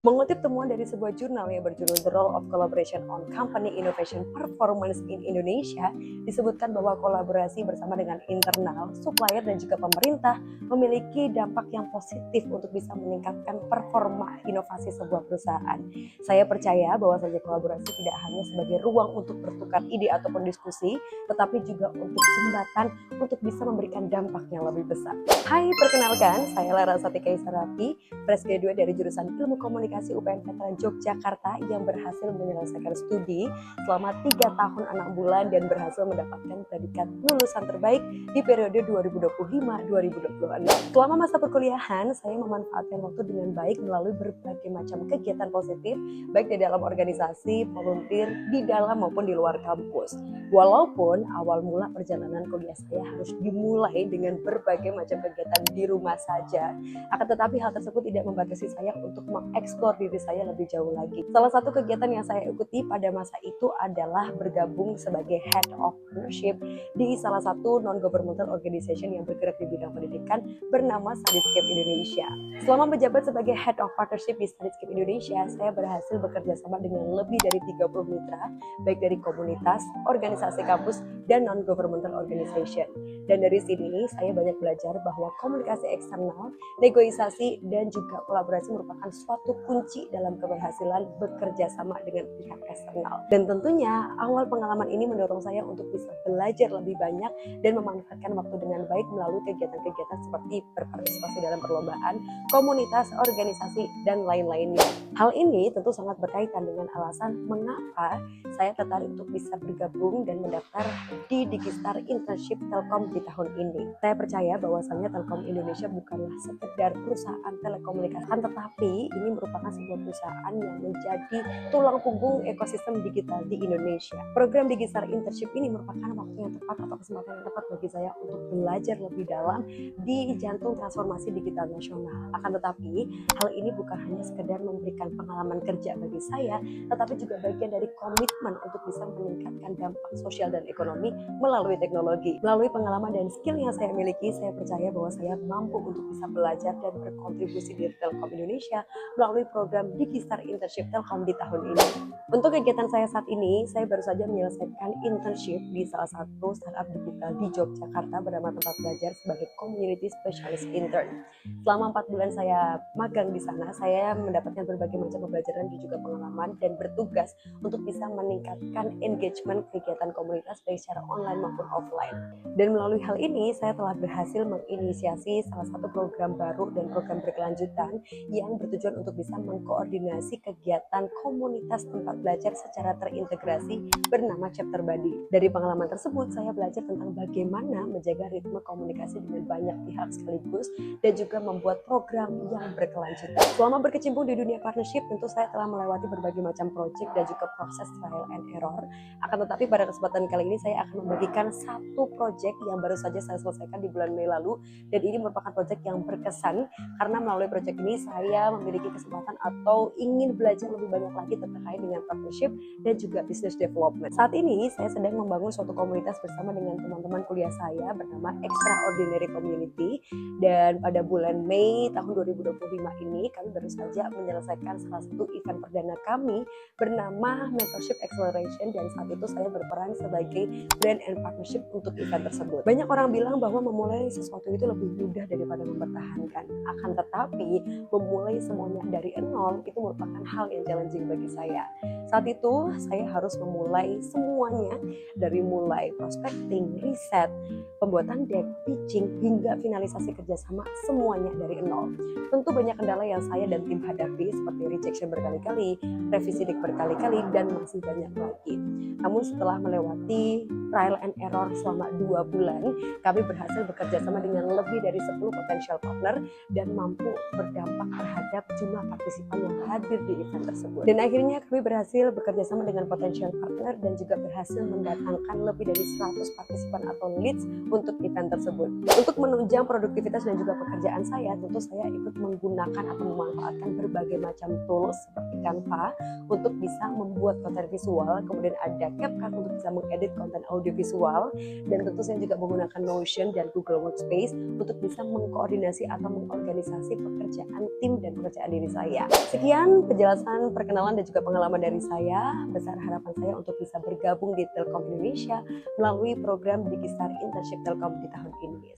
Mengutip temuan dari sebuah jurnal yang berjudul The Role of Collaboration on Company Innovation Performance in Indonesia, disebutkan bahwa kolaborasi bersama dengan internal, supplier, dan juga pemerintah memiliki dampak yang positif untuk bisa meningkatkan performa inovasi sebuah perusahaan. Saya percaya bahwa saja kolaborasi tidak hanya sebagai ruang untuk bertukar ide ataupun diskusi, tetapi juga untuk jembatan untuk bisa memberikan dampak yang lebih besar. Hai, perkenalkan, saya Larasati Kaisarapi, fresh graduate dari jurusan Ilmu Komunikasi UPN Veteran Yogyakarta yang berhasil menyelesaikan studi selama 3 tahun 6 bulan dan berhasil mendapatkan predikat lulusan terbaik di periode 2025-2026. Selama masa perkuliahan, saya memanfaatkan waktu dengan baik melalui berbagai macam kegiatan positif, baik di dalam organisasi, volunteer, di dalam maupun di luar kampus. Walaupun awal mula perjalanan kuliah saya harus dimulai dengan berbagai macam kegiatan di rumah saja, akan tetapi hal tersebut tidak membatasi saya untuk mengeksplor diri saya lebih jauh lagi. Salah satu kegiatan yang saya ikuti pada masa itu adalah bergabung sebagai Head of Partnership di salah satu non-governmental organization yang bergerak di bidang pendidikan bernama Studyscape Indonesia. Selama menjabat sebagai Head of Partnership di Studyscape Indonesia, saya berhasil bekerja sama dengan lebih dari 30 mitra, baik dari komunitas, organisasi kampus, dan non-governmental organization. Dan dari sini saya banyak belajar bahwa komunikasi eksternal, negosiasi, dan juga kolaborasi merupakan suatu kunci dalam keberhasilan bekerja sama dengan pihak eksternal. Dan tentunya awal pengalaman ini mendorong saya untuk bisa belajar lebih banyak dan memanfaatkan waktu dengan baik melalui kegiatan-kegiatan seperti berpartisipasi dalam perlombaan, komunitas, organisasi, dan lain-lainnya. Hal ini tentu sangat berkaitan dengan alasan mengapa saya tertarik untuk bisa bergabung dan mendaftar di Digistar Internship Telkom di tahun ini. Saya percaya bahwasannya Telkom Indonesia bukanlah sekedar perusahaan telekomunikasi, tetapi ini merupakan sebuah perusahaan yang menjadi tulang punggung ekosistem digital di Indonesia. Program Digistar Internship ini merupakan waktu yang tepat atau kesempatan yang tepat bagi saya untuk belajar lebih dalam di jantung transformasi digital nasional. Akan tetapi, hal ini bukan hanya sekedar memberikan pengalaman kerja bagi saya, tetapi juga bagian dari komitmen untuk bisa meningkatkan dampak sosial dan ekonomi melalui teknologi. Melalui pengalaman dan skill yang saya miliki, saya percaya bahwa saya mampu untuk bisa belajar dan berkontribusi di Telkom Indonesia melalui program Digistar Internship Telkom di tahun ini. Untuk kegiatan saya saat ini, saya baru saja menyelesaikan internship di salah satu startup digital di Yogyakarta bernama Tempat Belajar sebagai Community Specialist Intern. Selama 4 bulan saya magang di sana, saya mendapatkan berbagai macam pembelajaran dan juga pengalaman dan bertugas untuk bisa meningkatkan engagement kegiatan komunitas baik secara online maupun offline. Dan melalui hal ini, saya telah berhasil menginisiasi salah satu program baru dan program berkelanjutan yang bertujuan untuk bisa mengkoordinasi kegiatan komunitas tempat belajar secara terintegrasi bernama Chapter Buddy. Dari pengalaman tersebut, saya belajar tentang bagaimana menjaga ritme komunikasi dengan banyak pihak sekaligus dan juga membuat program yang berkelanjutan. Selama berkecimpung di dunia partnership, tentu saya telah melewati berbagai macam proyek dan juga proses trial and error. Akan tetapi pada kesempatan kali ini saya akan membagikan satu proyek yang baru saja saya selesaikan di bulan Mei lalu, dan ini merupakan proyek yang berkesan karena melalui proyek ini saya memiliki kesempatan atau ingin belajar lebih banyak lagi terkait dengan partnership dan juga business development. Saat ini saya sedang membangun suatu komunitas bersama dengan teman-teman kuliah saya bernama Extraordinary Community, dan pada bulan Mei tahun 2025 ini kami baru saja menyelesaikan salah satu event perdana kami bernama Mentorship Acceleration, dan saat itu saya berperan sebagai brand and partnership untuk event tersebut. Banyak orang bilang bahwa memulai sesuatu itu lebih mudah daripada mempertahankan. Akan tetapi memulai semuanya dari nol itu merupakan hal yang challenging bagi saya. Saat itu saya harus memulai semuanya dari mulai prospecting, riset, pembuatan deck, pitching, hingga finalisasi kerjasama, semuanya dari nol. Tentu banyak kendala yang saya dan tim hadapi seperti rejection berkali-kali, revisi deck berkali-kali, dan masih banyak lagi. Namun setelah melewati trial and error selama 2 bulan, kami berhasil bekerja sama dengan lebih dari 10 potential partner dan mampu berdampak terhadap jumlah partisipan yang hadir di event tersebut. Dan akhirnya kami berhasil berhasil bekerja sama dengan potensial partner dan juga berhasil mendatangkan lebih dari 100 partisipan atau leads untuk event tersebut. Untuk menunjang produktivitas dan juga pekerjaan saya, tentu saya ikut menggunakan atau memanfaatkan berbagai macam tools seperti Canva untuk bisa membuat konten visual, kemudian ada CapCut untuk bisa mengedit konten audiovisual, dan tentu saya juga menggunakan Notion dan Google Workspace untuk bisa mengkoordinasi atau mengorganisasi pekerjaan tim dan pekerjaan diri saya. Sekian penjelasan, perkenalan dan juga pengalaman dari saya. Besar harapan saya untuk bisa bergabung di Telkom Indonesia melalui program Digistar Internship Telkom di tahun ini.